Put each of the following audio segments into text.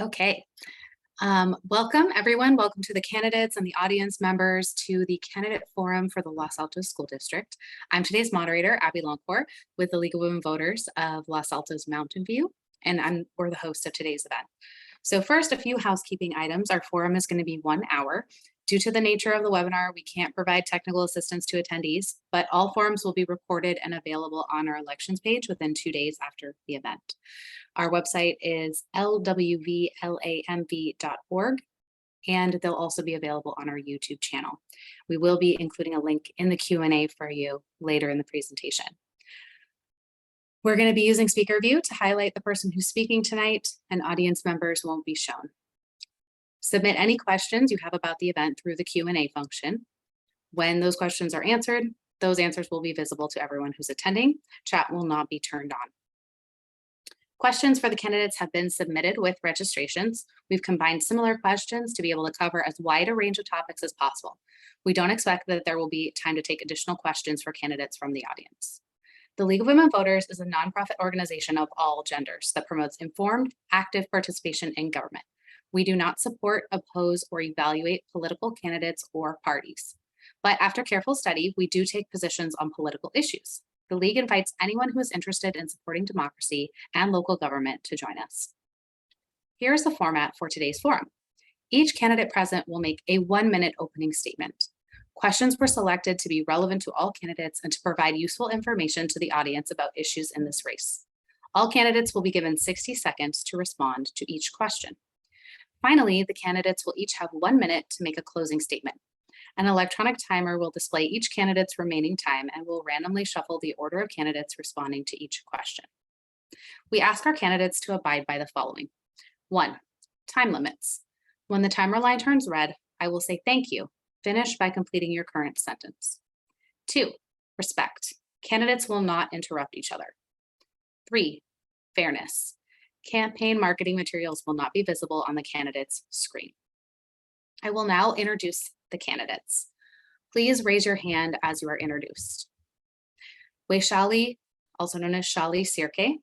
Okay. Welcome, everyone. Welcome to the candidates and the audience members to the Candidate Forum for the Los Altos School District. I'm today's moderator, Abby Longcourt, with the League of Women Voters of Los Altos Mountain View, and we're the host of today's event. So first, a few housekeeping items. Our forum is going to be 1 hour. Due to the nature of the webinar, we can't provide technical assistance to attendees, but all forums will be recorded and available on our elections page within 2 days after the event. Our website is lwvlamv.org, and they'll also be available on our YouTube channel. We will be including a link in the Q&A for you later in the presentation. We're going to be using speaker view to highlight the person who's speaking tonight, and audience members won't be shown. Submit any questions you have about the event through the Q&A function. When those questions are answered, those answers will be visible to everyone who's attending. Chat will not be turned on. Questions for the candidates have been submitted with registrations. We've combined similar questions to be able to cover as wide a range of topics as possible. We don't expect that there will be time to take additional questions for candidates from the audience. The League of Women Voters is a nonprofit organization of all genders that promotes informed, active participation in government. We do not support, oppose, or evaluate political candidates or parties. But after careful study, we do take positions on political issues. The League invites anyone who is interested in supporting democracy and local government to join us. Here's the format for today's forum. Each candidate present will make a 1-minute opening statement. Questions were selected to be relevant to all candidates and to provide useful information to the audience about issues in this race. All candidates will be given 60 seconds to respond to each question. Finally, the candidates will each have 1 minute to make a closing statement. An electronic timer will display each candidate's remaining time and will randomly shuffle the order of candidates responding to each question. We ask our candidates to abide by the following. 1, time limits. When the timer line turns red, I will say thank you. Finish by completing your current sentence. 2, respect. Candidates will not interrupt each other. 3, fairness. Campaign marketing materials will not be visible on the candidate's screen. I will now introduce the candidates. Please raise your hand as you are introduced. Vaishali, also known as Shali Sirke.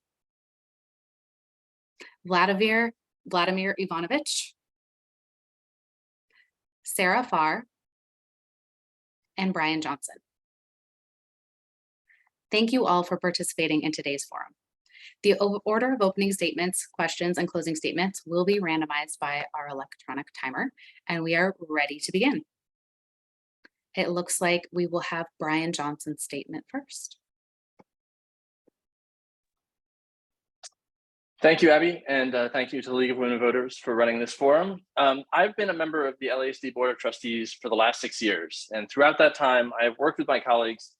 Vladimir Ivanovich. Sarah Farr. And Brian Johnson. Thank you all for participating in today's forum. The order of opening statements, questions, and closing statements will be randomized by our electronic timer, and we are ready to begin. It looks like we will have Brian Johnson's statement first. Thank you, Abby, and thank you to the League of Women Voters for running this forum. I've been a member of the LASD Board of Trustees for the last 6 years, and throughout that time, I have worked with my colleagues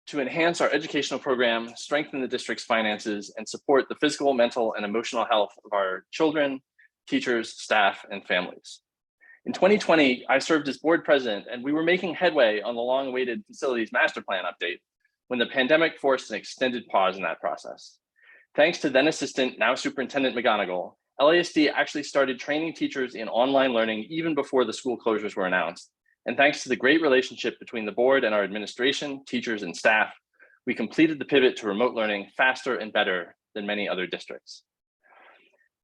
to enhance our educational program, strengthen the district's finances, and support the physical, mental, and emotional health of our children, teachers, staff, and families. In 2020, I served as board president, and we were making headway on the long-awaited facilities master plan update when the pandemic forced an extended pause in that process. Thanks to then assistant, now Superintendent McGonigal, LASD actually started training teachers in online learning even before the school closures were announced. And thanks to the great relationship between the board and our administration, teachers, and staff, we completed the pivot to remote learning faster and better than many other districts.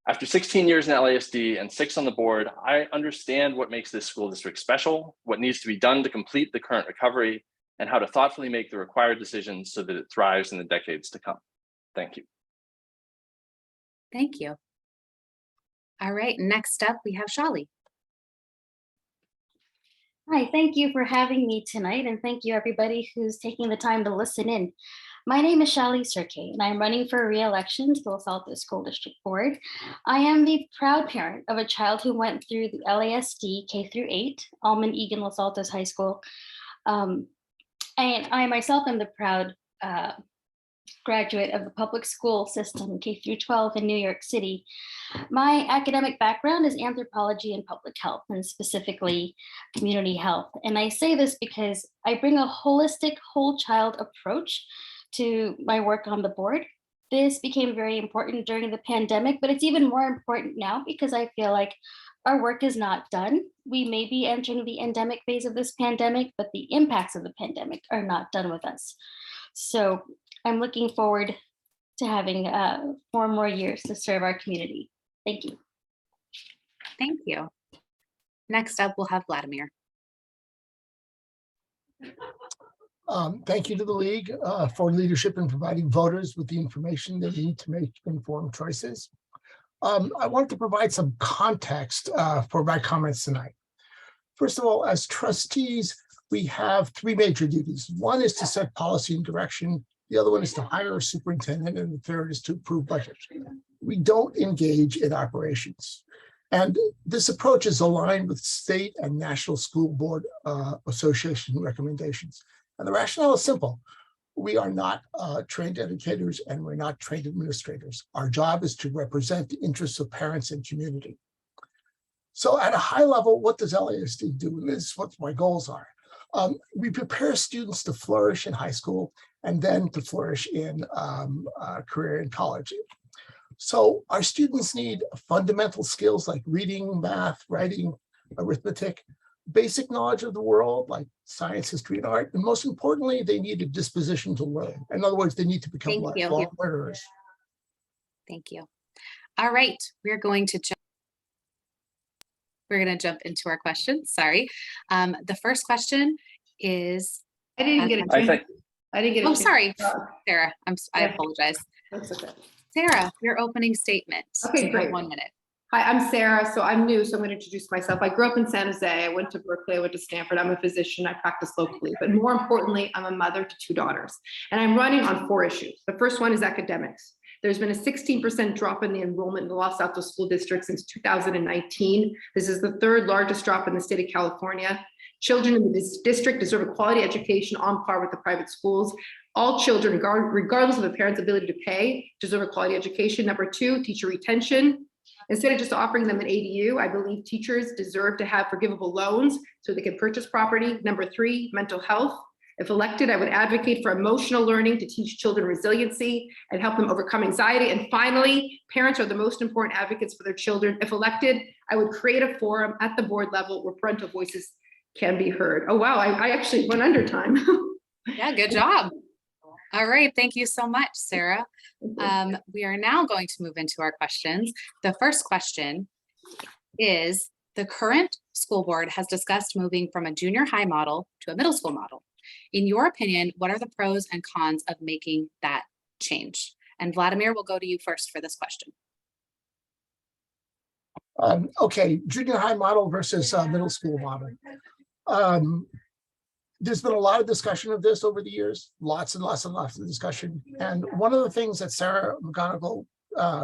After 16 years in LASD and 6 on the board, I understand what makes this school district special, what needs to be done to complete the current recovery, and how to thoughtfully make the required decisions so that it thrives in the decades to come. Thank you. Thank you. All right, next up we have Shali. Hi, thank you for having me tonight, and thank you everybody who's taking the time to listen in. My name is Shali Sirke, and I'm running for re-election to the Los Altos School District Board. I am the proud parent of a child who went through the LASD K-8, Almond Egan Los Altos High School. And I myself am the proud graduate of the public school system, K-12 in New York City. My academic background is anthropology and public health, and specifically community health. And I say this because I bring a holistic whole child approach to my work on the board. This became very important during the pandemic, but it's even more important now because I feel like our work is not done. We may be entering the endemic phase of this pandemic, but the impacts of the pandemic are not done with us. So I'm looking forward to having 4 more years to serve our community. Thank you. Thank you. Next up, we'll have Vladimir. Thank you to the League for leadership in providing voters with the information they need to make informed choices. I wanted to provide some context for my comments tonight. First of all, as trustees, we have three major duties. One is to set policy and direction. The other one is to hire a superintendent, and the third is to approve budgets. We don't engage in operations. And this approach is aligned with state and national school board association recommendations. And the rationale is simple. We are not trained educators and we're not trained administrators. Our job is to represent the interests of parents and community. So at a high level, what does LASD do? And this is what my goals are. We prepare students to flourish in high school and then to flourish in career in college. So our students need fundamental skills like reading, math, writing, arithmetic, basic knowledge of the world like science, history, and art. And most importantly, they need a disposition to learn. In other words, they need to become lifelong learners. Thank you. All right, we're going to jump into our questions. Sorry. The first question is. I didn't get it. Oh, sorry, Sarah. I apologize. That's okay. Sarah, your opening statement. Okay, great. 1 minute. Hi, I'm Sarah. So I'm new, so I'm going to introduce myself. I grew up in San Jose. I went to Berkeley. I went to Stanford. I'm a physician. I practice locally. But more importantly, I'm a mother to 2 daughters. And I'm running on 4 issues. The first one is academics. There's been a 16% drop in the enrollment in the Los Altos School District since 2019. This is the 3rd largest drop in the state of California. Children in this district deserve a quality education on par with the private schools. All children, regardless of the parents' ability to pay, deserve a quality education. Number 2, teacher retention. Instead of just offering them an ADU, I believe teachers deserve to have forgivable loans so they can purchase property. Number 3, mental health. If elected, I would advocate for emotional learning to teach children resiliency and help them overcome anxiety. And finally, parents are the most important advocates for their children. If elected, I would create a forum at the board level where parental voices can be heard. Oh, wow, I actually went under time. Yeah, good job. All right, thank you so much, Sarah. We are now going to move into our questions. The first question is, the current school board has discussed moving from a junior high model to a middle school model. In your opinion, what are the pros and cons of making that change? And Vladimir, we'll go to you first for this question. Okay, junior high model versus middle school model. There's been a lot of discussion of this over the years, lots and lots and lots of discussion. And one of the things that Sarah McGonigal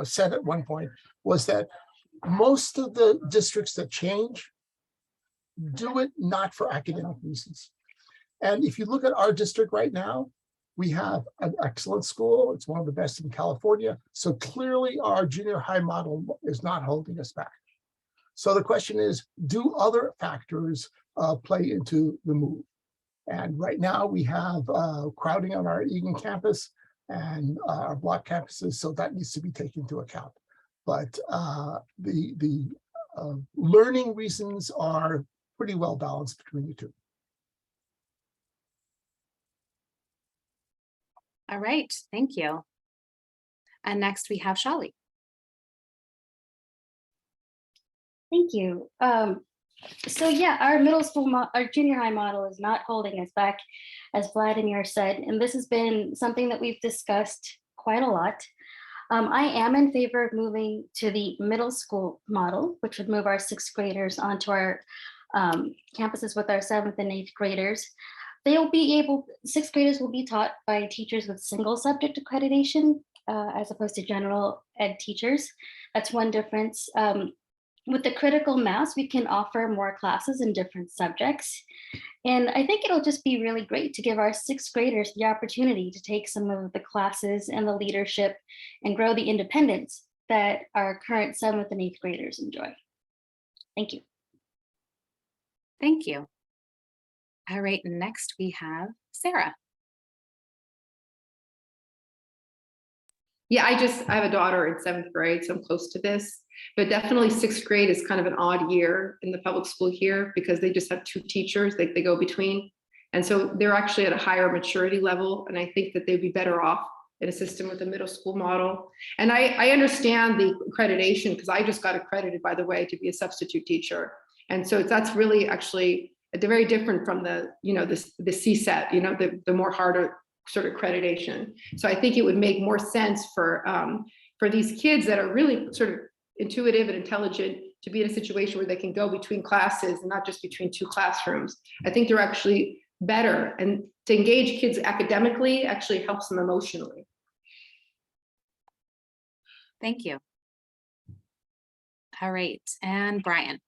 said at one point was that most of the districts that change do it not for academic reasons. And if you look at our district right now, we have an excellent school. It's one of the best in California. So clearly our junior high model is not holding us back. So the question is, do other factors play into the move? And right now we have crowding on our Eagan campus and our block campuses, so that needs to be taken into account. But the learning reasons are pretty well balanced between the two. All right, thank you. And next we have Shali. Thank you. So yeah, our junior high model is not holding us back, as Vladimir said, and this has been something that we've discussed quite a lot. I am in favor of moving to the middle school model, which would move our 6th graders onto our campuses with our 7th and 8th graders. They'll be able, 6th graders will be taught by teachers with single subject accreditation as opposed to general ed teachers. That's one difference. With the critical mass, we can offer more classes in different subjects. And I think it'll just be really great to give our 6th graders the opportunity to take some of the classes and the leadership and grow the independence that our current 7th and 8th graders enjoy. Thank you. Thank you. All right, next we have Sarah. Yeah, I have a daughter in 7th grade, so I'm close to this. But definitely 6th grade is kind of an odd year in the public school here because they just have 2 teachers they go between. And so they're actually at a higher maturity level. And I think that they'd be better off in a system with a middle school model. And I understand the accreditation because I just got accredited, by the way, to be a substitute teacher. And so that's really actually very different from the, you know, the CSET, you know, the more harder sort of accreditation. So I think it would make more sense for these kids that are really sort of intuitive and intelligent to be in a situation where they can go between classes and not just between two classrooms. I think they're actually better, and to engage kids academically actually helps them emotionally. Thank you. All right, and Brian.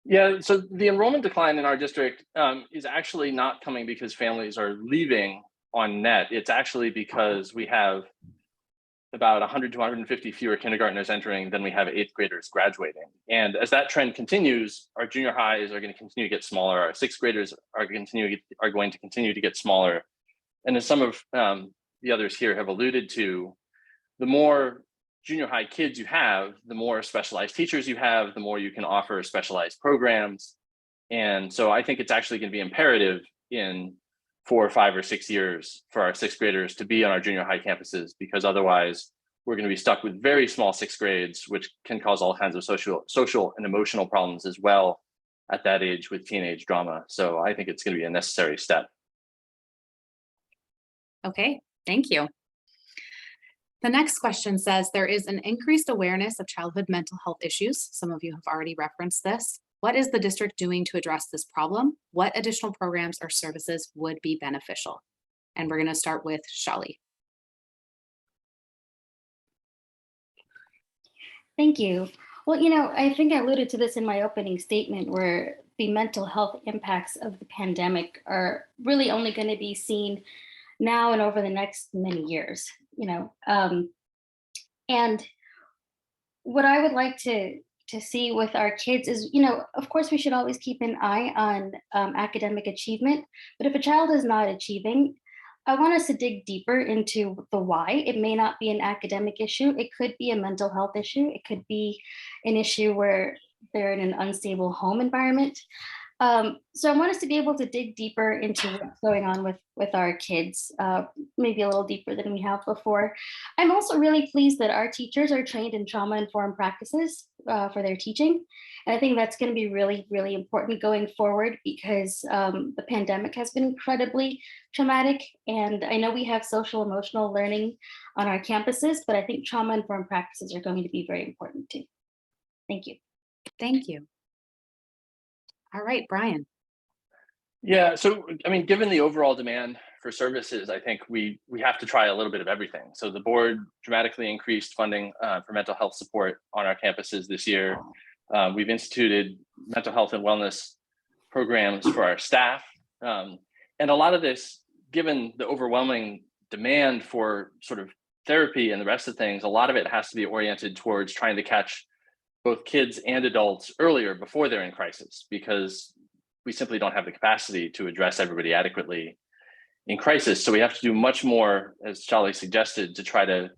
Yeah, so the enrollment decline in our district is actually not coming because families are leaving on net. It's actually because we have about 100 to 150 fewer kindergartners entering than we have 8th graders graduating. And as that trend continues, our junior highs are going to continue to get smaller. Our 6th graders are going to continue to get smaller. And as some of the others here have alluded to, the more junior high kids you have, the more specialized teachers you have, the more you can offer specialized programs. And so I think it's actually going to be imperative in 4 or 5 or 6 years for our 6th graders to be on our junior high campuses, because otherwise we're going to be stuck with very small 6th grades, which can cause all kinds of social and emotional problems as well at that age with teenage drama. So I think it's going to be a necessary step. Okay, thank you. The next question says, there is an increased awareness of childhood mental health issues. Some of you have already referenced this. What is the district doing to address this problem? What additional programs or services would be beneficial? And we're going to start with Shali. Thank you. Well, you know, I think I alluded to this in my opening statement, where the mental health impacts of the pandemic are really only going to be seen now and over the next many years, you know. And what I would like to see with our kids is, you know, of course, we should always keep an eye on academic achievement, but if a child is not achieving, I want us to dig deeper into the why. It may not be an academic issue. It could be a mental health issue. It could be an issue where they're in an unstable home environment. So I want us to be able to dig deeper into what's going on with our kids, maybe a little deeper than we have before. I'm also really pleased that our teachers are trained in trauma-informed practices for their teaching. And I think that's going to be really, really important going forward, because the pandemic has been incredibly traumatic. And I know we have social emotional learning on our campuses, but I think trauma-informed practices are going to be very important too. Thank you. Thank you. All right, Brian. Yeah, so I mean, given the overall demand for services, I think we have to try a little bit of everything. So the board dramatically increased funding for mental health support on our campuses this year. We've instituted mental health and wellness programs for our staff. And a lot of this, given the overwhelming demand for sort of therapy and the rest of things, a lot of it has to be oriented towards trying to catch both kids and adults earlier before they're in crisis, because we simply don't have the capacity to address everybody adequately in crisis. So we have to do much more, as Shali suggested, to try to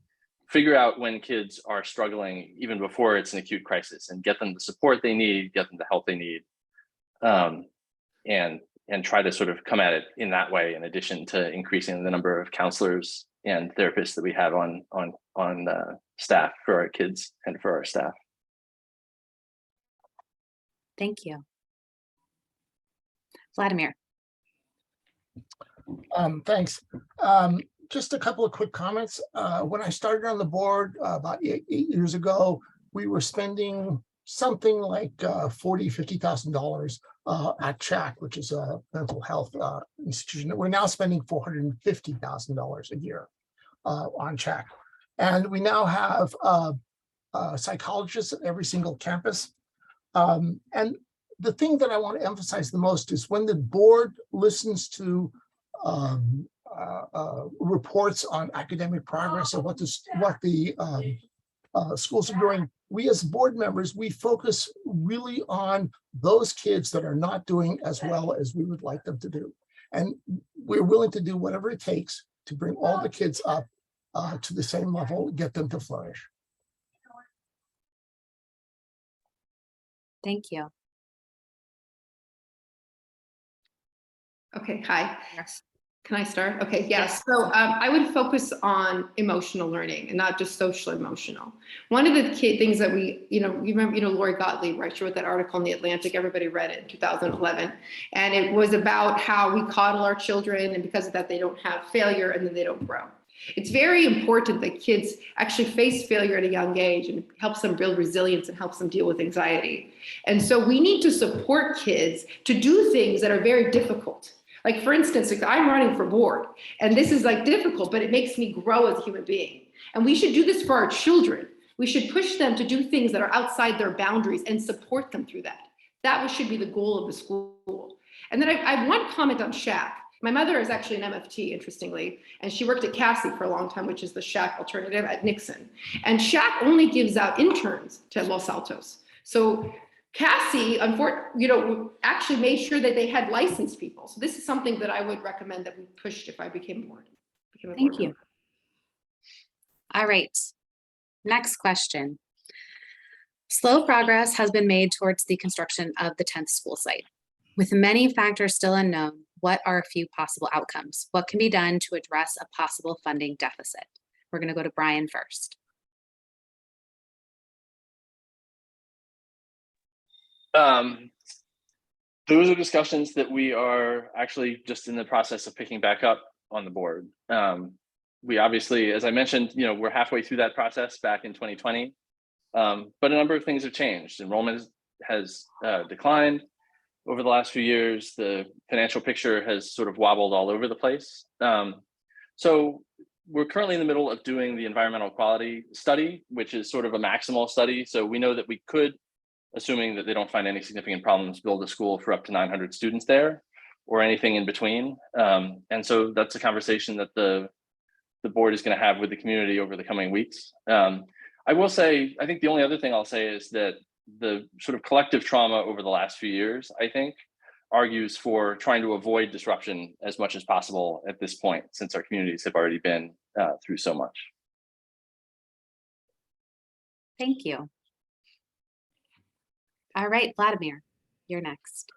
figure out when kids are struggling even before it's an acute crisis, and get them the support they need, get them the help they need, and try to sort of come at it in that way, in addition to increasing the number of counselors and therapists that we have on staff for our kids and for our staff. Thank you. Vladimir. Thanks. Just a couple of quick comments. When I started on the board about eight years ago, we were spending something like $50,000 at CHAC, which is a mental health institution. We're now spending $450,000 a year on CHAC. And we now have psychologists at every single campus. And the thing that I want to emphasize the most is when the board listens to reports on academic progress or what the schools are doing, we as board members, we focus really on those kids that are not doing as well as we would like them to do. And we're willing to do whatever it takes to bring all the kids up to the same level, get them to flourish. Thank you. Okay, hi. Can I start? Okay, yeah. So I would focus on emotional learning and not just social emotional. One of the key things that we, you remember, Lori Gottlieb, right? She wrote that article in The Atlantic. Everybody read it in 2011. And it was about how we coddle our children, and because of that, they don't have failure and then they don't grow. It's very important that kids actually face failure at a young age, and helps them build resilience and helps them deal with anxiety. And so we need to support kids to do things that are very difficult. Like, for instance, like, I'm running for board, and this is like difficult, but it makes me grow as a human being. And we should do this for our children. We should push them to do things that are outside their boundaries and support them through that. That should be the goal of the school. And then I have one comment on SHAC. My mother is actually an MFT, interestingly, and she worked at Cassie for a long time, which is the SHAC alternative at Nixon. And SHAC only gives out interns to Los Altos. So Cassie, actually made sure that they had licensed people. So this is something that I would recommend that we pushed if I became board. Thank you. All right, next question. Slow progress has been made towards the construction of the 10th school site. With many factors still unknown, what are a few possible outcomes? What can be done to address a possible funding deficit? We're going to go to Brian first. Those are discussions that we are actually just in the process of picking back up on the board. We obviously, as I mentioned, we're halfway through that process back in 2020, but a number of things have changed. Enrollment has declined over the last few years. The financial picture has sort of wobbled all over the place. So we're currently in the middle of doing the environmental quality study, which is sort of a maximal study. So we know that we could, assuming that they don't find any significant problems, build a school for up to 900 students there, or anything in between. And so that's a conversation that the board is going to have with the community over the coming weeks. I will say, I think the only other thing I'll say is that the sort of collective trauma over the last few years, I think, argues for trying to avoid disruption as much as possible at this point, since our communities have already been through so much. Thank you. All right, Vladimir, you're next.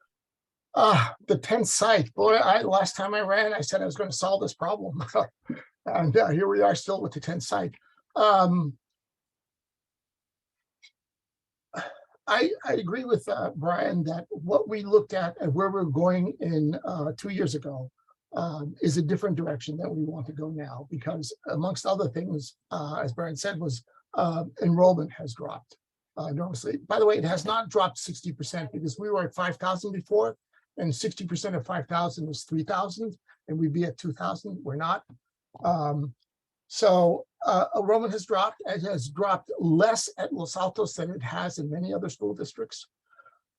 The 10th site, boy, last time I ran, I said I was going to solve this problem. And here we are still with the 10th site. I agree with Brian that what we looked at and where we're going in 2 years ago is a different direction that we want to go now, because amongst other things, as Brian said, was enrollment has dropped enormously. By the way, it has not dropped 60%, because we were at 5,000 before, and 60% of 5,000 was 3,000, and we'd be at 2,000. We're not. So enrollment has dropped. It has dropped less at Los Altos than it has in many other school districts.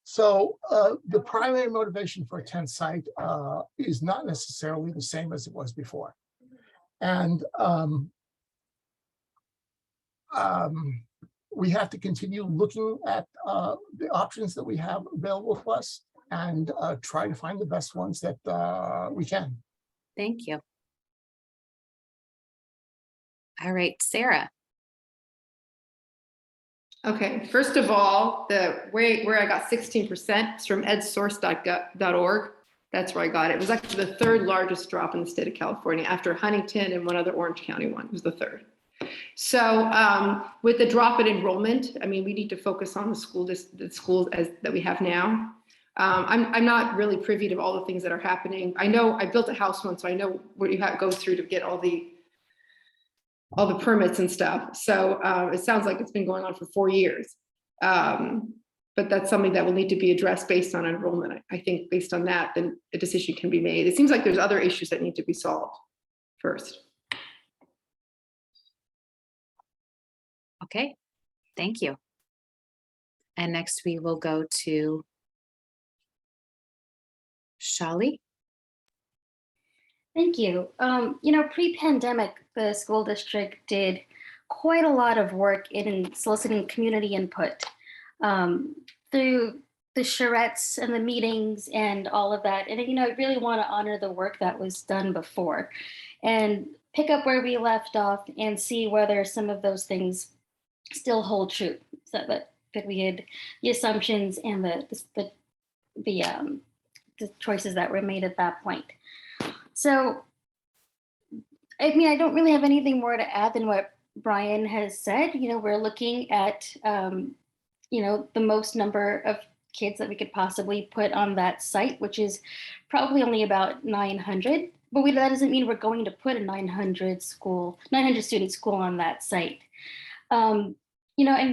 So the primary motivation for a 10th site is not necessarily the same as it was before. And we have to continue looking at the options that we have available to us, and try to find the best ones that we can. Thank you. All right, Sarah. Okay, first of all, the where I got 16% is from edsource.org. That's where I got it. It was actually the third largest drop in the state of California, after Huntington and one other Orange County one. It was the third. So with the drop in enrollment, I mean, we need to focus on the schools that we have now. I'm not really privy to all the things that are happening. I know I built a house once, so I know what you have to go through to get all the permits and stuff. So it sounds like it's been going on for 4 years. But that's something that will need to be addressed based on enrollment. I think based on that, then a decision can be made. It seems like there's other issues that need to be solved first. Okay, thank you. And next we will go to Shali. Thank you. Pre-pandemic, the school district did quite a lot of work in soliciting community input through the charrettes and the meetings and all of that. And, I really want to honor the work that was done before and pick up where we left off and see whether some of those things still hold true. So that we had the assumptions and the choices that were made at that point. So I mean, I don't really have anything more to add than what Brian has said. We're looking at, the most number of kids that we could possibly put on that site, which is probably only about 900. But that doesn't mean we're going to put a 900 student school on that site. And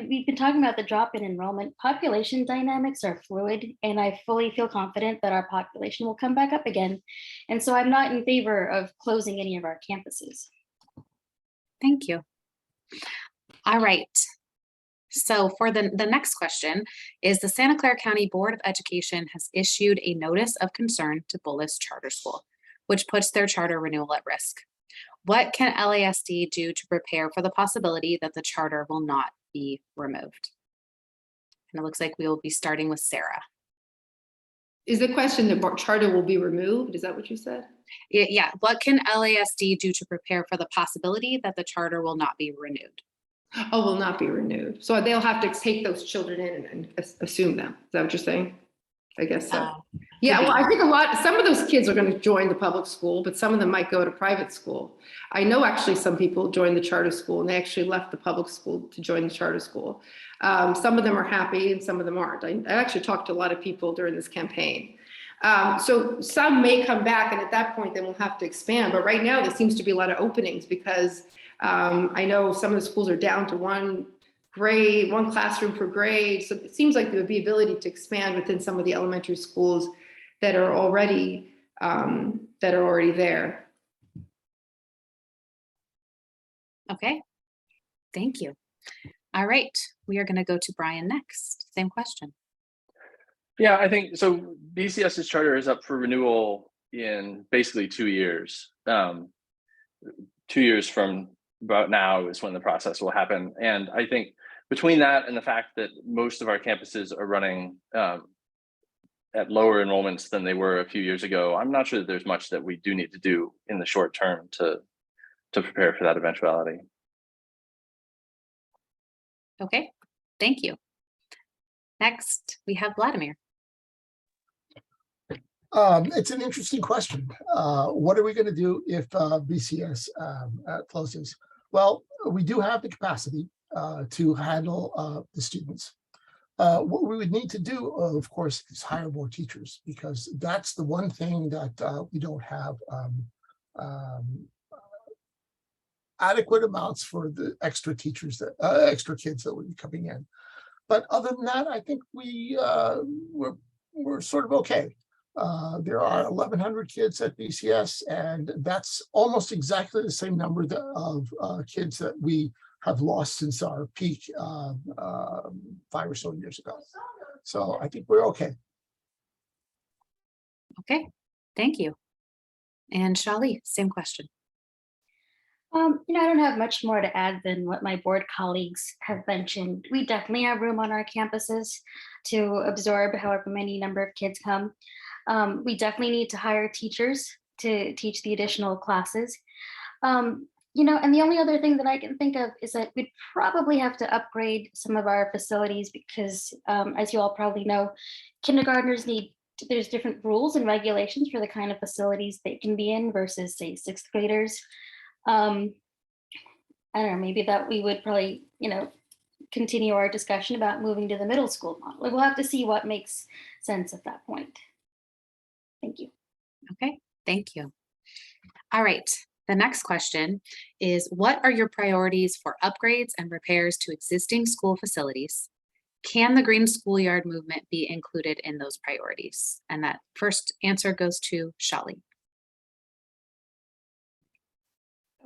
we've been talking about the drop in enrollment. Population dynamics are fluid, and I fully feel confident that our population will come back up again. And so I'm not in favor of closing any of our campuses. Thank you. All right. So for the next question is, the Santa Clara County Board of Education has issued a notice of concern to Bullis Charter School, which puts their charter renewal at risk. What can LASD do to prepare for the possibility that the charter will not be removed? And it looks like we will be starting with Sarah. Is the question the charter will be removed? Is that what you said? Yeah. What can LASD do to prepare for the possibility that the charter will not be renewed? Oh, will not be renewed. So they'll have to take those children in and assume them. Is that what you're saying? I guess so. Yeah, well, I think some of those kids are going to join the public school, but some of them might go to private school. I know actually some people joined the charter school and they actually left the public school to join the charter school. Some of them are happy and some of them aren't. I actually talked to a lot of people during this campaign. So some may come back, and at that point then we'll have to expand. But right now there seems to be a lot of openings because I know some of the schools are down to one classroom per grade. So it seems like there would be ability to expand within some of the elementary schools that are already there. Okay, thank you. All right, we are going to go to Brian next. Same question. Yeah, I think so. BCS's charter is up for renewal in basically 2 years. 2 years from about now is when the process will happen. And I think between that and the fact that most of our campuses are running at lower enrollments than they were a few years ago, I'm not sure that there's much that we do need to do in the short term to prepare for that eventuality. Okay, thank you. Next, we have Vladimir. It's an interesting question. What are we going to do if BCS closes? Well, we do have the capacity to handle the students. What we would need to do, of course, is hire more teachers, because that's the one thing that we don't have adequate amounts for the extra teachers, extra kids that would be coming in. But other than that, I think we're sort of okay. There are 1,100 kids at BCS, and that's almost exactly the same number of kids that we have lost since our peak 5 or so years ago. So I think we're okay. Okay, thank you. And Shali, same question. I don't have much more to add than what my board colleagues have mentioned. We definitely have room on our campuses to absorb however many number of kids come. We definitely need to hire teachers to teach the additional classes. And the only other thing that I can think of is that we'd probably have to upgrade some of our facilities because, as you all probably know, kindergartners there's different rules and regulations for the kind of facilities they can be in versus, say, 6th graders. I don't know, maybe that we would probably, continue our discussion about moving to the middle school model. We'll have to see what makes sense at that point. Thank you. Okay, thank you. All right, the next question is, what are your priorities for upgrades and repairs to existing school facilities? Can the Green Schoolyard movement be included in those priorities? And that first answer goes to Shali.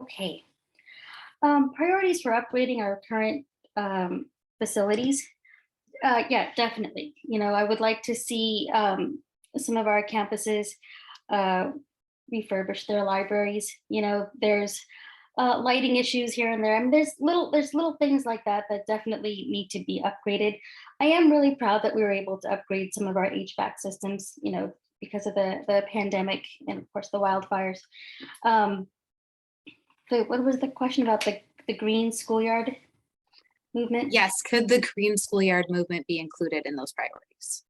Okay. Priorities for upgrading our current facilities. Yeah, definitely. I would like to see some of our campuses refurbish their libraries. There's lighting issues here and there. I mean, there's little things like that definitely need to be upgraded. I am really proud that we were able to upgrade some of our HVAC systems, because of the pandemic and of course the wildfires. So what was the question about the Green Schoolyard movement? Yes, could the Green Schoolyard movement be included in those priorities?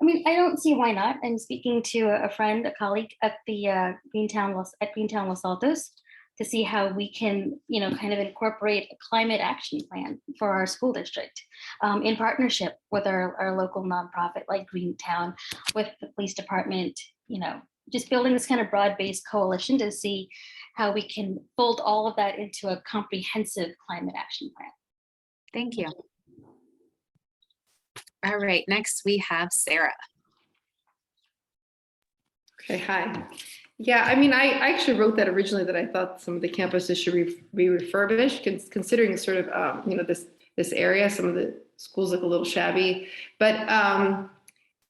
I mean, I don't see why not. I'm speaking to a friend, a colleague at the Greentown Los Altos. to see how we can, kind of incorporate a climate action plan for our school district in partnership with our local nonprofit like Greentown, with the police department, just building this kind of broad-based coalition to see how we can fold all of that into a comprehensive climate action plan. Thank you. All right, next we have Sarah. Okay, hi. Yeah, I mean, I actually wrote that originally, that I thought some of the campuses should be refurbished, considering sort of, this area. Some of the schools look a little shabby, but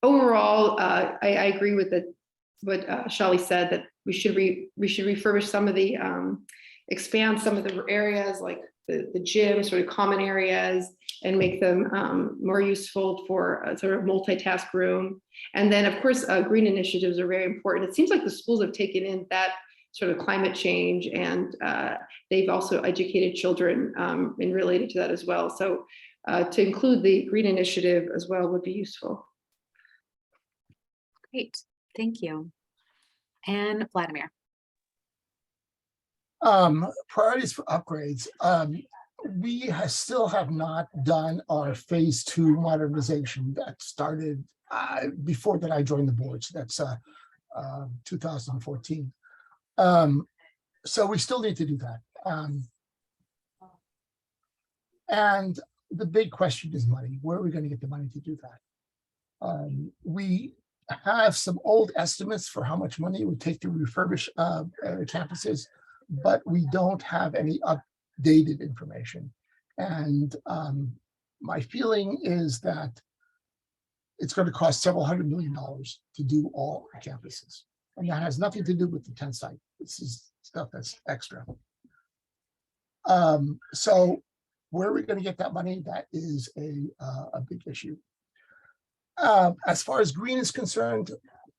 overall, I agree with what Shali said, that we should refurbish some of the, expand some of the areas like the gym, sort of common areas, and make them more useful for a sort of multitask room. And then, of course, green initiatives are very important. It seems like the schools have taken in that sort of climate change, and they've also educated children in related to that as well. So to include the green initiative as well would be useful. Great, thank you. And Vladimir. Priorities for upgrades. We still have not done our phase 2 modernization that started before that I joined the board. So that's 2014. So we still need to do that. And the big question is money. Where are we going to get the money to do that? We have some old estimates for how much money it would take to refurbish campuses, but we don't have any updated information. And my feeling is that it's going to cost several $100 million to do all our campuses. And that has nothing to do with the 10 site. This is stuff that's extra. So where are we going to get that money? That is a big issue. As far as green is concerned,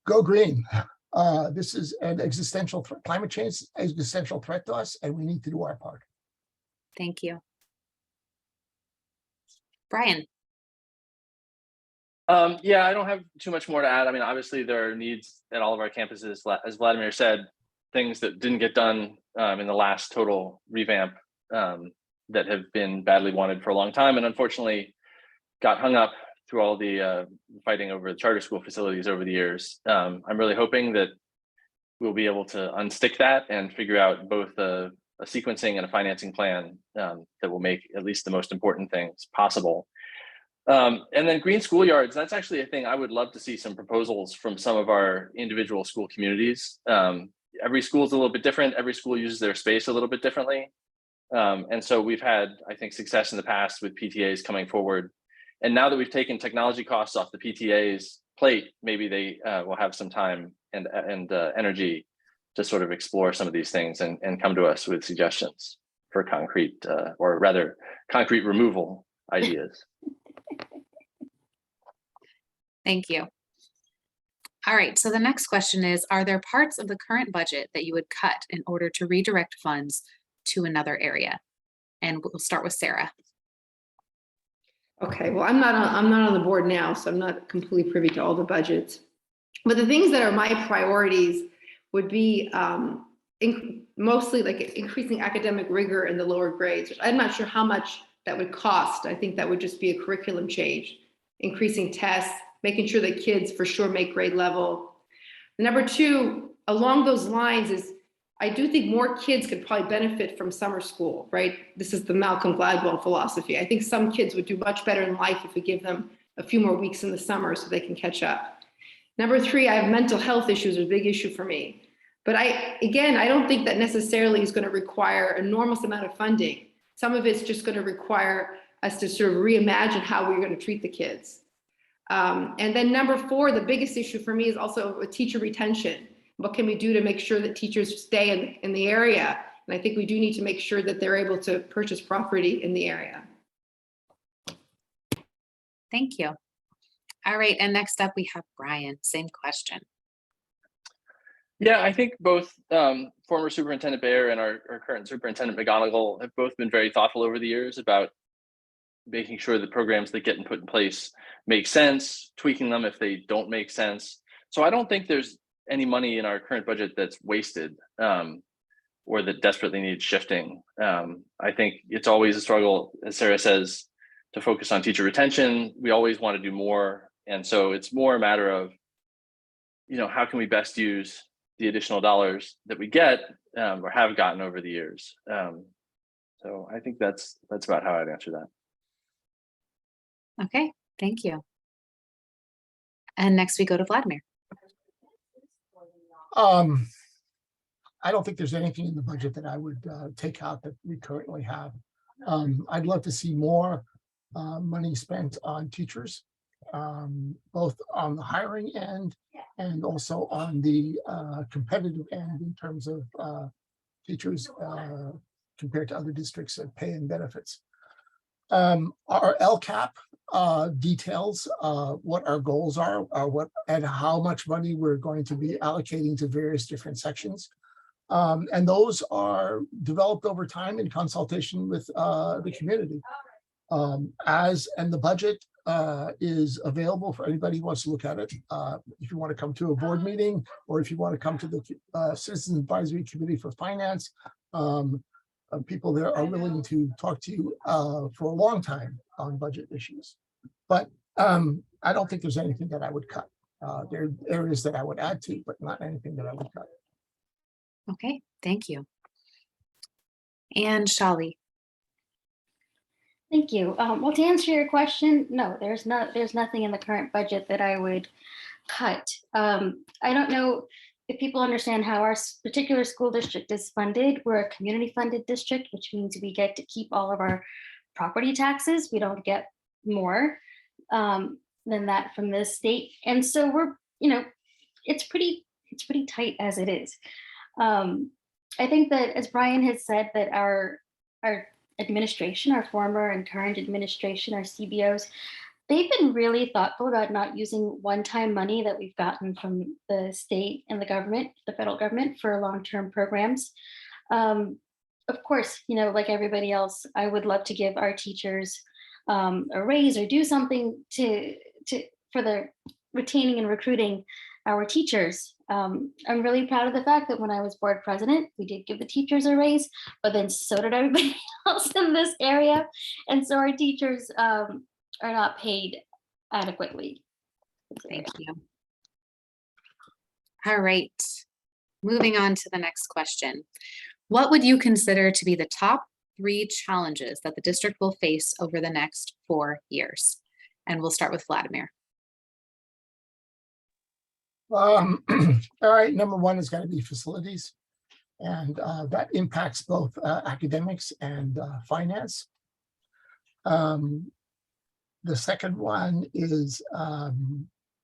go green. This is an existential threat. Climate change is an existential threat to us, and we need to do our part. Thank you. Brian. Yeah, I don't have too much more to add. I mean, obviously there are needs at all of our campuses, as Vladimir said, things that didn't get done in the last total revamp that have been badly wanted for a long time, and unfortunately got hung up through all the fighting over the charter school facilities over the years. I'm really hoping that we'll be able to unstick that and figure out both a sequencing and a financing plan that will make at least the most important things possible. And then green schoolyards, that's actually a thing I would love to see some proposals from some of our individual school communities. Every school is a little bit different. Every school uses their space a little bit differently. And so we've had, I think, success in the past with PTAs coming forward. And now that we've taken technology costs off the PTA's plate, maybe they will have some time and energy to sort of explore some of these things and come to us with suggestions for concrete, or rather concrete removal ideas. Thank you. All right, so the next question is, are there parts of the current budget that you would cut in order to redirect funds to another area? And we'll start with Sarah. Okay, well, I'm not on the board now, so I'm not completely privy to all the budgets. But the things that are my priorities would be mostly like increasing academic rigor in the lower grades, which I'm not sure how much that would cost. I think that would just be a curriculum change, increasing tests, making sure that kids for sure make grade level. Number two, along those lines is, I do think more kids could probably benefit from summer school, right? This is the Malcolm Gladwell philosophy. I think some kids would do much better in life if we give them a few more weeks in the summer so they can catch up. Number three, I have mental health issues, are a big issue for me. But I don't think that necessarily is going to require an enormous amount of funding. Some of it's just going to require us to sort of reimagine how we're going to treat the kids. And then number four, the biggest issue for me is also teacher retention. What can we do to make sure that teachers stay in the area? And I think we do need to make sure that they're able to purchase property in the area. Thank you. All right, and next up we have Brian, same question. Yeah, I think both former Superintendent Bayer and our current Superintendent McGonigal have both been very thoughtful over the years about making sure the programs that get put in place make sense, tweaking them if they don't make sense. So I don't think there's any money in our current budget that's wasted. or that desperately need shifting. I think it's always a struggle, as Sarah says, to focus on teacher retention. We always want to do more. And so it's more a matter of, how can we best use the additional dollars that we get or have gotten over the years. So I think that's about how I'd answer that. Okay, thank you. And next we go to Vladimir. I don't think there's anything in the budget that I would take out that we currently have. I'd love to see more money spent on teachers, both on the hiring end and also on the competitive end in terms of teachers compared to other districts that pay and benefits. Our LCAP details what our goals are, what and how much money we're going to be allocating to various different sections. And those are developed over time in consultation with the community. And the budget is available for anybody who wants to look at it. If you want to come to a board meeting, or if you want to come to the Citizens Advisory Committee for Finance, people there are willing to talk to you for a long time on budget issues. But I don't think there's anything that I would cut. There are areas that I would add to, but not anything that I would cut. Okay, thank you. And Shali. Thank you. Well, to answer your question, no, there's nothing in the current budget that I would cut. I don't know if people understand how our particular school district is funded. We're a community funded district, which means we get to keep all of our property taxes. We don't get more than that from the state. And so we're, it's pretty tight as it is. I think that, as Brian has said, that our administration, our former and current administration, our CBOs, they've been really thoughtful about not using one-time money that we've gotten from the state and the government, the federal government, for long-term programs. Of course, like everybody else, I would love to give our teachers a raise or do something for the retaining and recruiting our teachers. I'm really proud of the fact that when I was board president, we did give the teachers a raise, but then so did everybody else in this area. And so our teachers are not paid adequately. Thank you. All right, moving on to the next question. What would you consider to be the top 3 challenges that the district will face over the next 4 years? And we'll start with Vladimir. All right, number 1 is going to be facilities, and that impacts both academics and finance. The second one is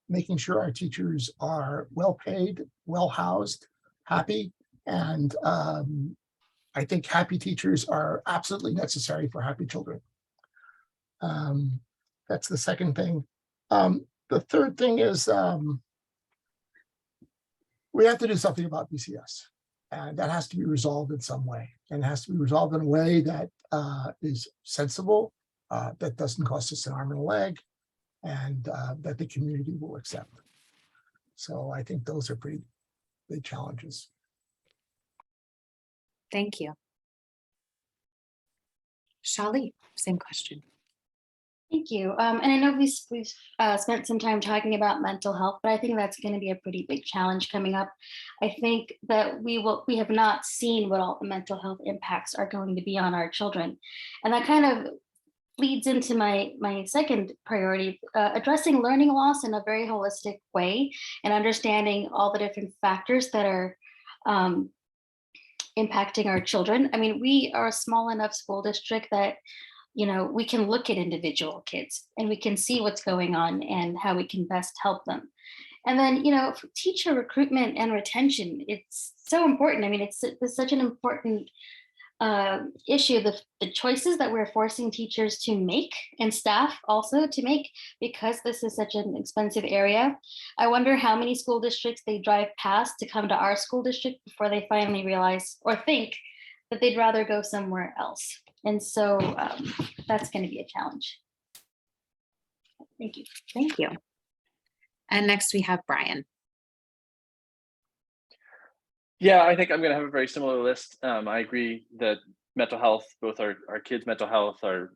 making sure our teachers are well paid, well housed, happy, and I think happy teachers are absolutely necessary for happy children. That's the second thing. The third thing is we have to do something about BCS, and that has to be resolved in some way, and it has to be resolved in a way that is sensible, that doesn't cost us an arm and a leg, and that the community will accept. So I think those are pretty big challenges. Thank you. Shali, same question. Thank you. And I know we've spent some time talking about mental health, but I think that's going to be a pretty big challenge coming up. I think that we have not seen what all the mental health impacts are going to be on our children. And that kind of leads into my second priority, addressing learning loss in a very holistic way and understanding all the different factors that are impacting our children. I mean, we are a small enough school district that we can look at individual kids and we can see what's going on and how we can best help them. And then, for teacher recruitment and retention, it's so important. I mean, it's such an important issue, the choices that we're forcing teachers to make and staff also to make, because this is such an expensive area. I wonder how many school districts they drive past to come to our school district before they finally realize or think that they'd rather go somewhere else. And so that's going to be a challenge. Thank you. Thank you. And next we have Brian. Yeah, I think I'm going to have a very similar list. I agree that mental health, both our kids' mental health, our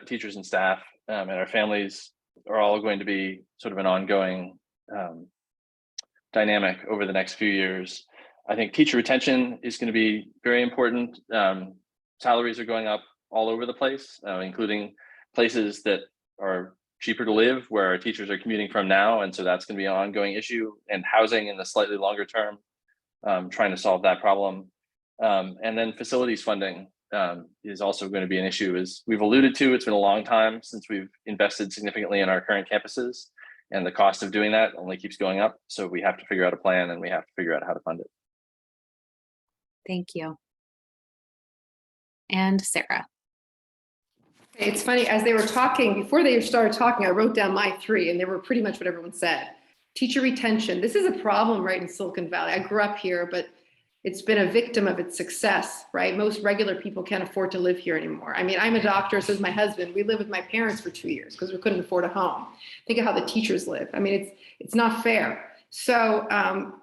teachers and staff, and our families are all going to be sort of an ongoing dynamic over the next few years. I think teacher retention is going to be very important. Salaries are going up all over the place, including places that are cheaper to live, where our teachers are commuting from now. And so that's going to be an ongoing issue, and housing in the slightly longer term, trying to solve that problem. And then facilities funding is also going to be an issue. As we've alluded to, it's been a long time since we've invested significantly in our current campuses, and the cost of doing that only keeps going up. So we have to figure out a plan, and we have to figure out how to fund it. Thank you. And Sarah. It's funny, as they were talking, before they started talking, I wrote down my 3, and they were pretty much what everyone said. Teacher retention. This is a problem right in Silicon Valley. I grew up here, but it's been a victim of its success, right? Most regular people can't afford to live here anymore. I mean, I'm a doctor, so is my husband. We lived with my parents for 2 years because we couldn't afford a home. Think of how the teachers live. I mean, it's not fair. So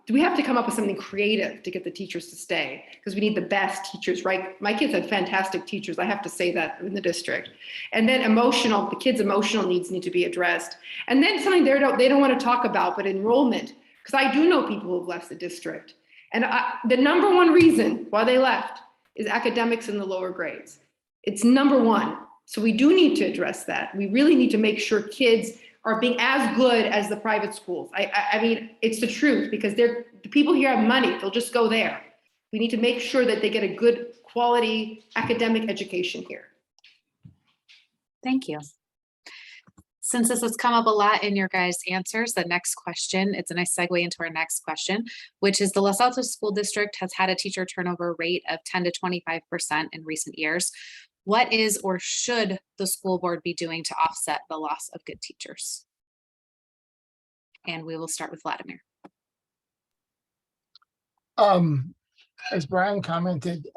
we have to come up with something creative to get the teachers to stay, because we need the best teachers, right? My kids had fantastic teachers. I have to say that in the district. And then the kids' emotional needs need to be addressed. And then something they don't want to talk about, but enrollment, because I do know people who've left the district. And the number one reason why they left is academics in the lower grades. It's number one. So we do need to address that. We really need to make sure kids are being as good as the private schools. I mean, it's the truth, because the people here have money. They'll just go there. We need to make sure that they get a good quality academic education here. Thank you. Since this has come up a lot in your guys' answers, the next question, it's a nice segue into our next question, which is the Los Altos School District has had a teacher turnover rate of 10 to 25% in recent years. What is or should the school board be doing to offset the loss of good teachers? And we will start with Vladimir. As Brian commented,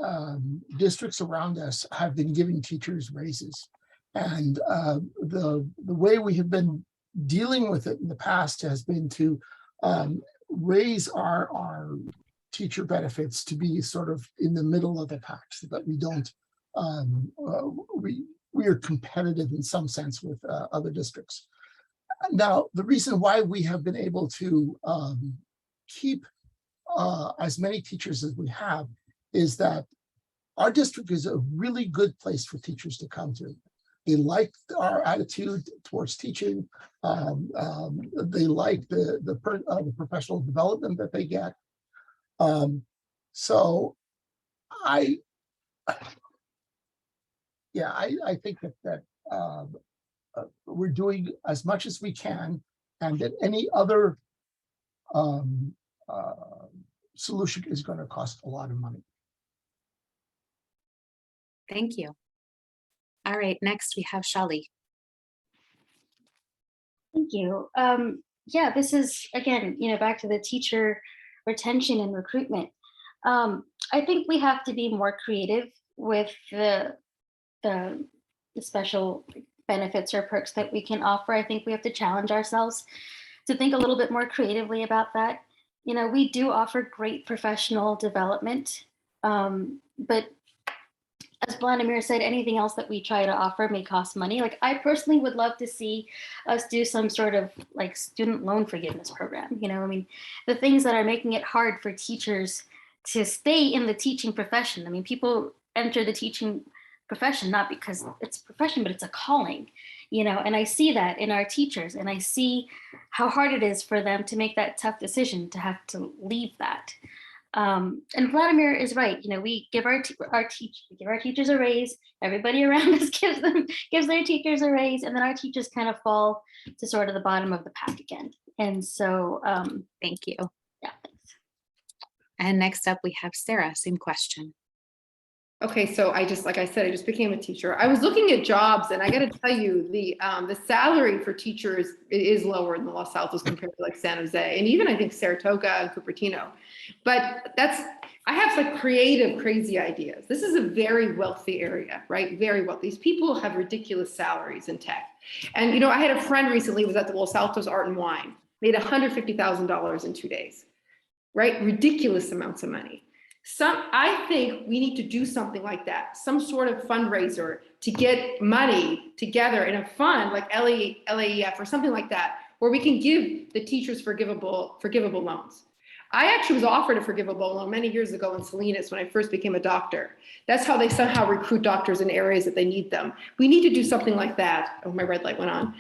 districts around us have been giving teachers raises. And the way we have been dealing with it in the past has been to raise our teacher benefits to be sort of in the middle of the pack, so that we don't we are competitive in some sense with other districts. Now, the reason why we have been able to keep as many teachers as we have is that our district is a really good place for teachers to come to. They like our attitude towards teaching. They like the professional development that they get. So I think that we're doing as much as we can, and that any other solution is going to cost a lot of money. Thank you. All right, next we have Shali. Thank you. Yeah, this is, again, back to the teacher retention and recruitment. I think we have to be more creative with the special benefits or perks that we can offer. I think we have to challenge ourselves to think a little bit more creatively about that. We do offer great professional development, but as Vladimir said, anything else that we try to offer may cost money. Like, I personally would love to see us do some sort of like student loan forgiveness program. I mean, the things that are making it hard for teachers to stay in the teaching profession. I mean, people enter the teaching profession not because it's a profession, but it's a calling, and I see that in our teachers, and I see how hard it is for them to make that tough decision to have to leave that. And Vladimir is right. We give our teachers a raise. Everybody around us gives their teachers a raise, and then our teachers kind of fall to sort of the bottom of the pack again. And so, thank you. Yeah, thanks. And next up, we have Sarah. Same question. Okay, so like I said, I just became a teacher. I was looking at jobs, and I got to tell you, the salary for teachers is lower in the Los Altos compared to like San Jose, and even I think Saratoga and Cupertino. But I have like creative, crazy ideas. This is a very wealthy area, right? Very wealthy. These people have ridiculous salaries in tech. And I had a friend recently who was at the Los Altos Art and Wine, made $150,000 in 2 days. right? Ridiculous amounts of money. I think we need to do something like that, some sort of fundraiser to get money together in a fund like LAEF or something like that, where we can give the teachers forgivable loans. I actually was offered a forgivable loan many years ago in Salinas when I first became a doctor. That's how they somehow recruit doctors in areas that they need them. We need to do something like that. Oh, my red light went on.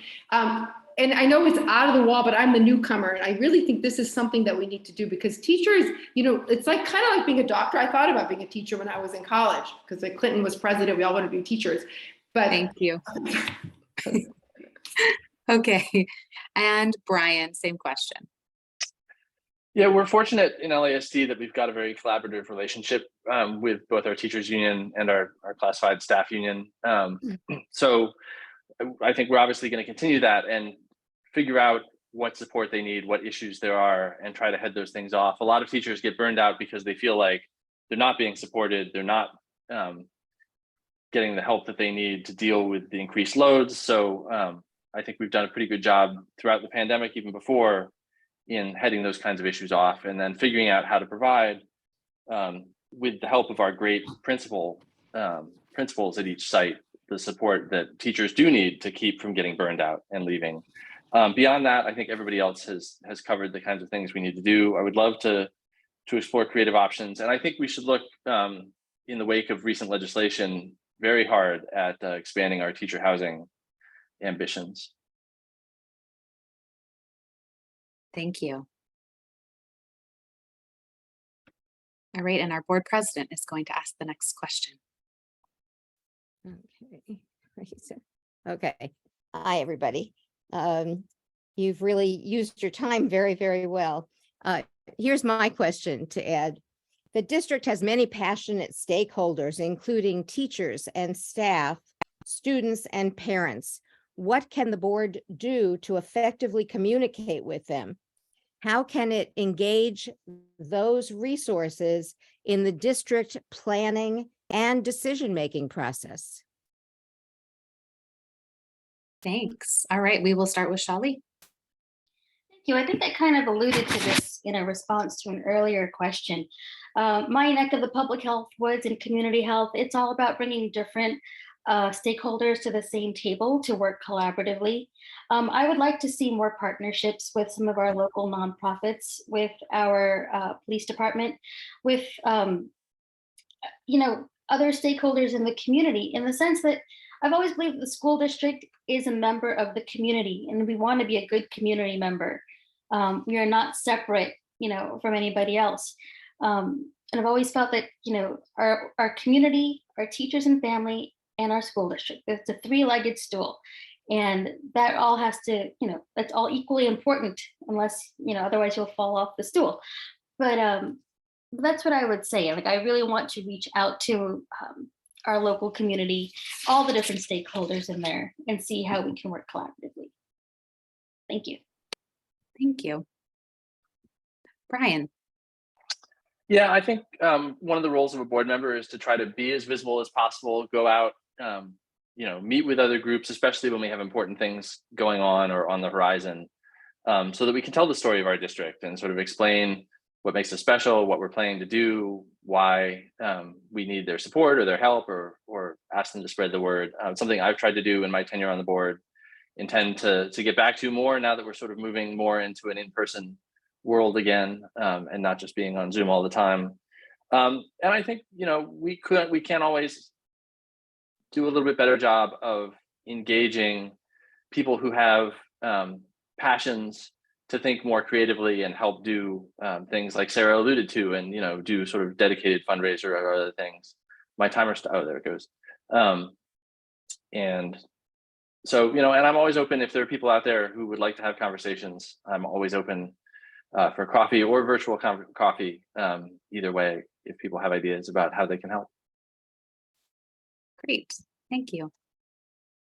And I know it's out of the wall, but I'm the newcomer. And I really think this is something that we need to do because teachers, you know, it's like kind of like being a doctor. I thought about being a teacher when I was in college because like Clinton was president. We all want to be teachers. But Thank you. Okay. And Brian, same question. Yeah, we're fortunate in LASD that we've got a very collaborative relationship with both our teachers union and our classified staff union. So I think we're obviously going to continue that and figure out what support they need, what issues there are, and try to head those things off. A lot of teachers get burned out because they feel like they're not being supported. They're not getting the help that they need to deal with the increased loads. So I think we've done a pretty good job throughout the pandemic, even before, in heading those kinds of issues off and then figuring out how to provide with the help of our great principals at each site, the support that teachers do need to keep from getting burned out and leaving. Beyond that, I think everybody else has covered the kinds of things we need to do. I would love to explore creative options. And I think we should look in the wake of recent legislation very hard at expanding our teacher housing ambitions. Thank you. All right, and our board president is going to ask the next question. Okay. Okay. Hi, everybody. You've really used your time very, very well. Here's my question to add. The district has many passionate stakeholders, including teachers and staff, students and parents. What can the board do to effectively communicate with them? How can it engage those resources in the district planning and decision-making process? Thanks. All right, we will start with Shali. Thank you. I think I kind of alluded to this in a response to an earlier question. My neck of the public health woods and community health, it's all about bringing different stakeholders to the same table to work collaboratively. I would like to see more partnerships with some of our local nonprofits, with our police department, with you know, other stakeholders in the community, in the sense that I've always believed the school district is a member of the community, and we want to be a good community member. We are not separate, you know, from anybody else. And I've always felt that, you know, our community, our teachers and family, and our school district, it's a three-legged stool. And that all has to, you know, that's all equally important, unless, you know, otherwise you'll fall off the stool. But that's what I would say. Like, I really want to reach out to our local community, all the different stakeholders in there, and see how we can work collaboratively. Thank you. Thank you. Brian. Yeah, I think one of the roles of a board member is to try to be as visible as possible, go out, you know, meet with other groups, especially when we have important things going on or on the horizon, so that we can tell the story of our district and sort of explain what makes us special, what we're planning to do, why we need their support or their help, or ask them to spread the word. Something I've tried to do in my tenure on the board, intend to get back to more now that we're sort of moving more into an in-person world again, and not just being on Zoom all the time. And I think, you know, we can always do a little bit better job of engaging people who have passions to think more creatively and help do things like Sarah alluded to, and, you know, do sort of dedicated fundraiser or other things. My timer, oh, there it goes. And so, you know, and I'm always open if there are people out there who would like to have conversations. I'm always open for coffee or virtual coffee, either way, if people have ideas about how they can help. Great, thank you.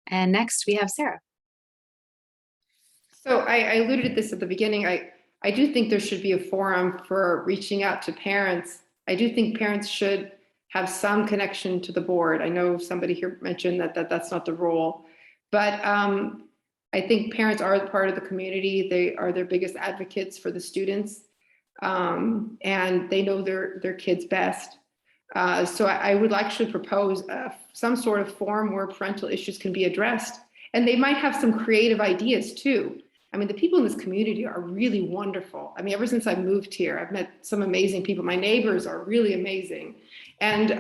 And next we have Sarah. So I alluded to this at the beginning. I do think there should be a forum for reaching out to parents. I do think parents should have some connection to the board. I know somebody here mentioned that that's not the role, but I think parents are part of the community. They are their biggest advocates for the students. and they know their kids best. So I would actually propose some sort of forum where parental issues can be addressed. And they might have some creative ideas too. I mean, the people in this community are really wonderful. I mean, ever since I moved here, I've met some amazing people. My neighbors are really amazing. And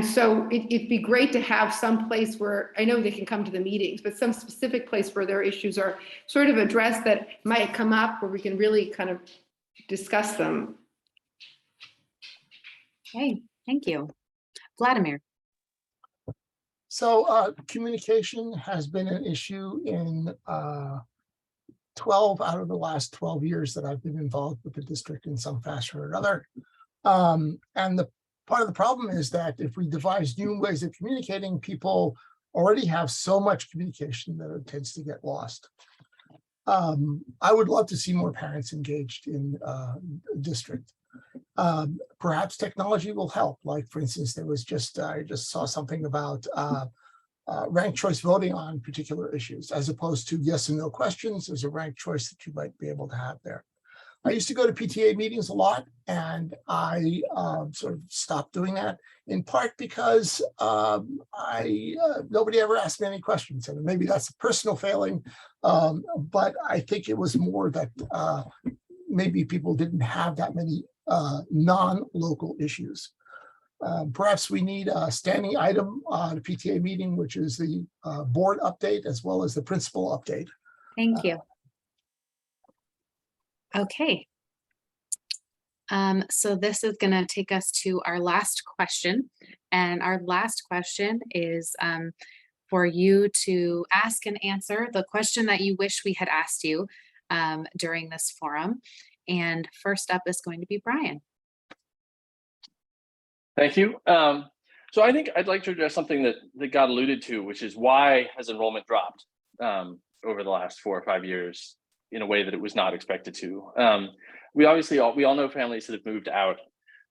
so it'd be great to have some place where, I know they can come to the meetings, but some specific place where their issues are sort of addressed that might come up where we can really kind of discuss them. Okay, thank you. Vladimir. So communication has been an issue in 12 out of the last 12 years that I've been involved with the district in some fashion or another. And the part of the problem is that if we devise new ways of communicating, people already have so much communication that it tends to get lost. I would love to see more parents engaged in district. Perhaps technology will help. Like, for instance, there was I just saw something about ranked choice voting on particular issues, as opposed to yes and no questions. There's a ranked choice that you might be able to have there. I used to go to PTA meetings a lot, and I sort of stopped doing that, in part because nobody ever asked me any questions. And maybe that's a personal failing, but I think it was more that maybe people didn't have that many non-local issues. Perhaps we need a standing item on a PTA meeting, which is the board update as well as the principal update. Thank you. Okay. So this is going to take us to our last question. And our last question is for you to ask and answer the question that you wish we had asked you during this forum. And first up is going to be Brian. Thank you. So I think I'd like to address something that got alluded to, which is why has enrollment dropped over the last 4 or 5 years in a way that it was not expected to. We all know families that have moved out,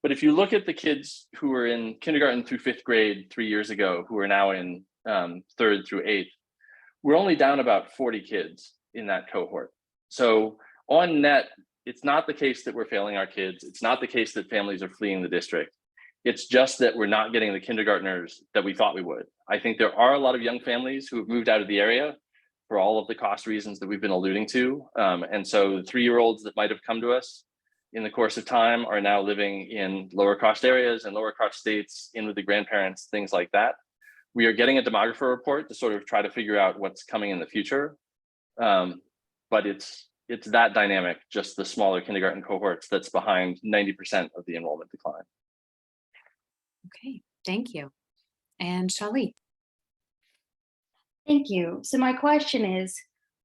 but if you look at the kids who were in kindergarten through 5th grade 3 years ago, who are now in 3rd through 8th, we're only down about 40 kids in that cohort. So on net, it's not the case that we're failing our kids. It's not the case that families are fleeing the district. It's just that we're not getting the kindergartners that we thought we would. I think there are a lot of young families who have moved out of the area for all of the cost reasons that we've been alluding to. And so the 3-year-olds that might have come to us in the course of time are now living in lower cost areas and lower cost states, in with the grandparents, things like that. We are getting a demographer report to sort of try to figure out what's coming in the future. But it's that dynamic, just the smaller kindergarten cohorts, that's behind 90% of the enrollment decline. Okay, thank you. And Shali. Thank you. So my question is,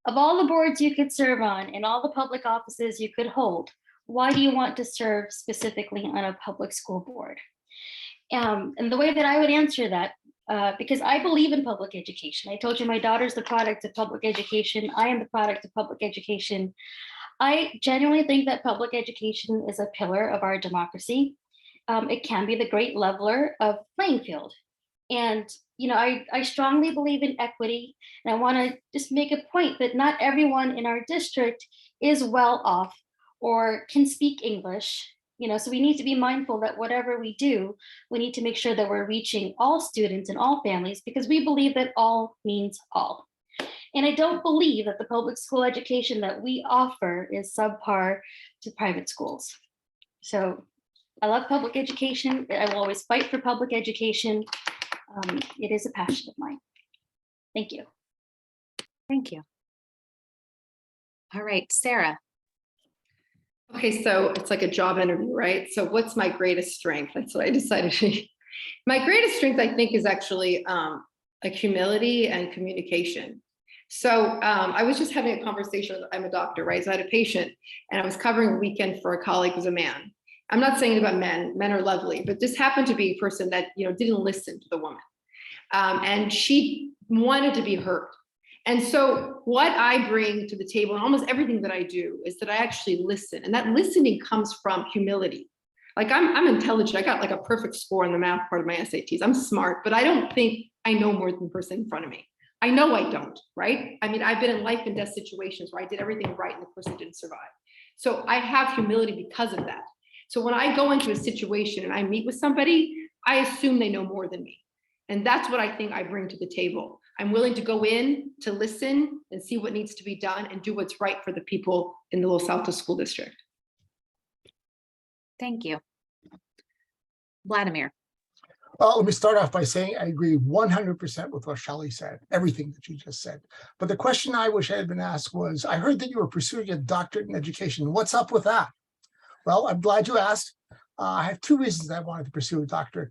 of all the boards you could serve on and all the public offices you could hold, why do you want to serve specifically on a public school board? And the way that I would answer that, because I believe in public education. I told you my daughter's the product of public education. I am the product of public education. I genuinely think that public education is a pillar of our democracy. It can be the great leveler of playing field. And, you know, I strongly believe in equity. And I want to just make a point that not everyone in our district is well off or can speak English. You know, so we need to be mindful that whatever we do, we need to make sure that we're reaching all students and all families, because we believe that all means all. And I don't believe that the public school education that we offer is subpar to private schools. So I love public education. I will always fight for public education. It is a passion of mine. Thank you. Thank you. All right, Sarah. Okay, so it's like a job interview, right? So what's my greatest strength? That's what I decided to be. My greatest strength, I think, is actually like humility and communication. So I was just having a conversation, I'm a doctor, right? So I had a patient and I was covering a weekend for a colleague who's a man. I'm not saying about men are lovely, but this happened to be a person that, you know, didn't listen to the woman. And she wanted to be heard. And so what I bring to the table and almost everything that I do is that I actually listen. And that listening comes from humility. Like I'm intelligent. I got like a perfect score on the math part of my SATs. I'm smart, but I don't think I know more than the person in front of me. I know I don't, right? I mean, I've been in life and death situations where I did everything right and the person didn't survive. So I have humility because of that. So when I go into a situation and I meet with somebody, I assume they know more than me. And that's what I think I bring to the table. I'm willing to go in to listen and see what needs to be done and do what's right for the people in the Los Altos School District. Thank you. Vladimir. Well, let me start off by saying I agree 100% with what Shelley said, everything that you just said. But the question I wish I had been asked was, I heard that you were pursuing a doctorate in education. What's up with that? Well, I'm glad you asked. I have two reasons I wanted to pursue a doctorate.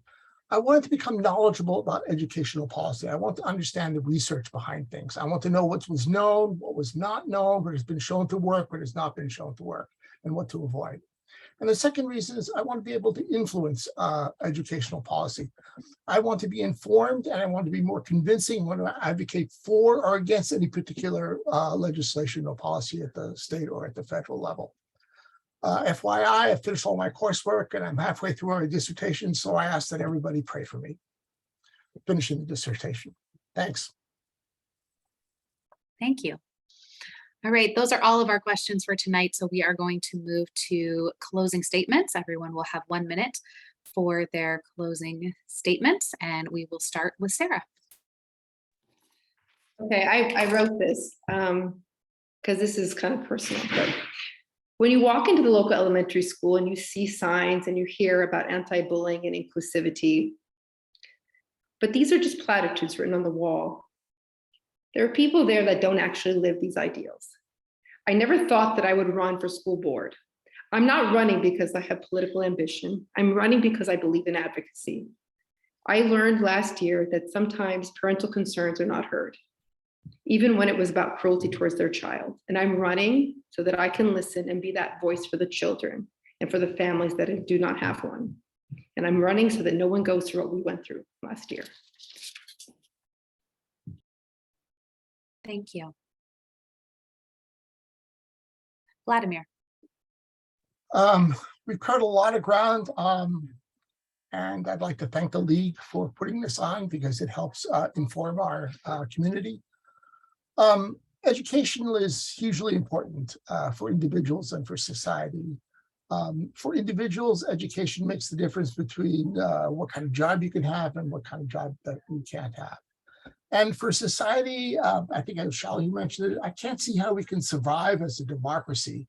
I wanted to become knowledgeable about educational policy. I want to understand the research behind things. I want to know what was known, what was not known, what has been shown to work, what has not been shown to work, and what to avoid. And the second reason is I want to be able to influence educational policy. I want to be informed, and I want to be more convincing when I advocate for or against any particular legislation or policy at the state or at the federal level. FYI, I finished all my coursework and I'm halfway through my dissertation, so I ask that everybody pray for me finishing the dissertation. Thanks. Thank you. All right, those are all of our questions for tonight. So we are going to move to closing statements. Everyone will have 1 minute for their closing statements, and we will start with Sarah. Okay, I wrote this because this is kind of personal, but when you walk into the local elementary school and you see signs and you hear about anti-bullying and inclusivity, but these are just platitudes written on the wall. There are people there that don't actually live these ideals. I never thought that I would run for school board. I'm not running because I have political ambition. I'm running because I believe in advocacy. I learned last year that sometimes parental concerns are not heard, even when it was about cruelty towards their child. And I'm running so that I can listen and be that voice for the children and for the families that do not have one. And I'm running so that no one goes through what we went through last year. Thank you. Vladimir. We've covered a lot of ground, and I'd like to thank the League for putting this on because it helps inform our community. Education is hugely important for individuals and for society. For individuals, education makes the difference between what kind of job you can have and what kind of job that you can't have. And for society, I think as Shelley mentioned it, I can't see how we can survive as a democracy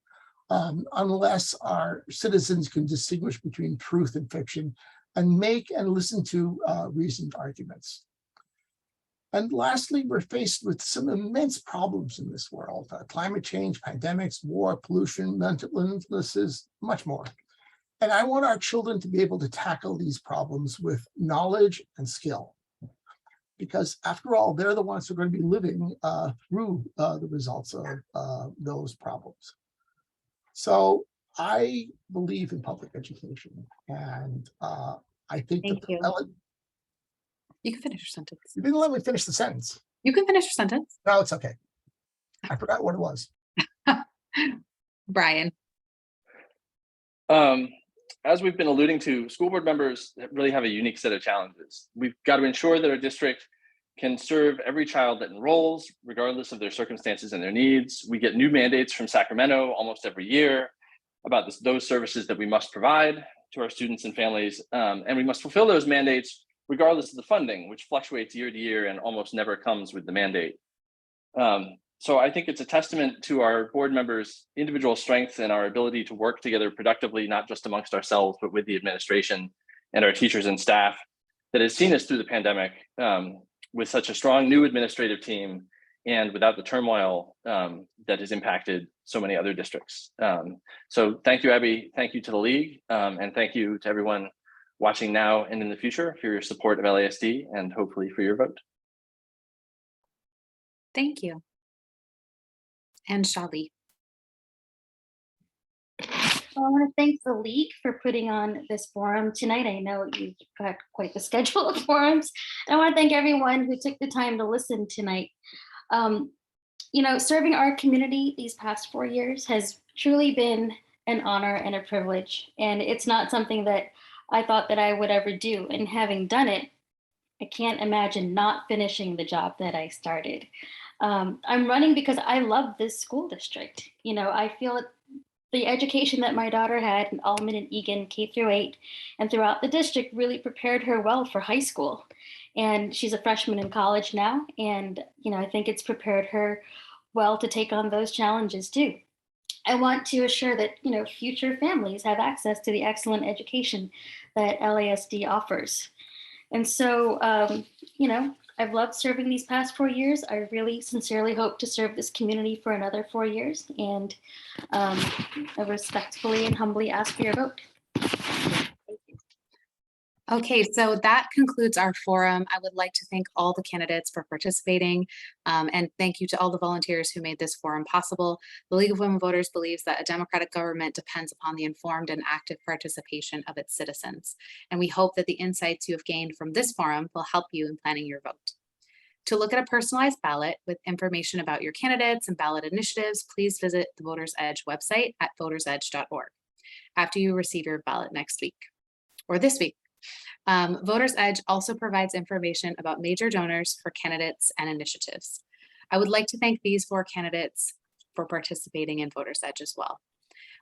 unless our citizens can distinguish between truth and fiction and make and listen to reasoned arguments. And lastly, we're faced with some immense problems in this world: climate change, pandemics, war, pollution, mental illnesses, much more. And I want our children to be able to tackle these problems with knowledge and skill, because after all, they're the ones who are going to be living through the results of those problems. So I believe in public education, and I think Thank that you. You can finish your sentence. you didn't let me finish the sentence. You can finish your sentence. No, it's okay. I forgot what it was. Brian. As we've been alluding to, school board members really have a unique set of challenges. We've got to ensure that our district can serve every child that enrolls, regardless of their circumstances and their needs. We get new mandates from Sacramento almost every year about those services that we must provide to our students and families, and we must fulfill those mandates regardless of the funding, which fluctuates year to year and almost never comes with the mandate. So I think it's a testament to our board members' individual strengths and our ability to work together productively, not just amongst ourselves, but with the administration and our teachers and staff that has seen us through the pandemic with such a strong new administrative team and without the turmoil that has impacted so many other districts. So thank you, Abby. Thank you to the League, and thank you to everyone watching now and in the future for your support of LASD and hopefully for your vote. Thank you. And Shali. I want to thank the League for putting on this forum tonight. I know you've got quite the schedule of forums. And I want to thank everyone who took the time to listen tonight. You know, serving our community these past 4 years has truly been an honor and a privilege. And it's not something that I thought that I would ever do. And having done it, I can't imagine not finishing the job that I started. I'm running because I love this school district. You know, I feel The education that my daughter had in Almond and Egan K through 8 and throughout the district really prepared her well for high school. And she's a freshman in college now. And, I think it's prepared her well to take on those challenges too. I want to assure that, future families have access to the excellent education that LASD offers. And so, I've loved serving these past 4 years. I really sincerely hope to serve this community for another 4 years, and I respectfully and humbly ask for your vote. Okay, so that concludes our forum. I would like to thank all the candidates for participating, and thank you to all the volunteers who made this forum possible. The League of Women Voters believes that a democratic government depends upon the informed and active participation of its citizens, and we hope that the insights you have gained from this forum will help you in planning your vote. To look at a personalized ballot with information about your candidates and ballot initiatives, please visit the Voters Edge website at votersedge.org after you receive your ballot next week or this week. Voters Edge also provides information about major donors for candidates and initiatives. I would like to thank these 4 candidates for participating in Voters Edge as well.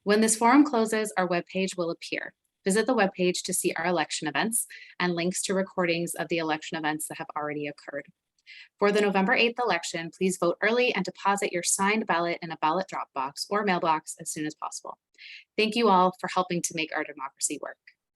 When this forum closes, our webpage will appear. Visit the webpage to see our election events and links to recordings of the election events that have already occurred. For the November 8th election, please vote early and deposit your signed ballot in a ballot drop box or mailbox as soon as possible. Thank you all for helping to make our democracy work.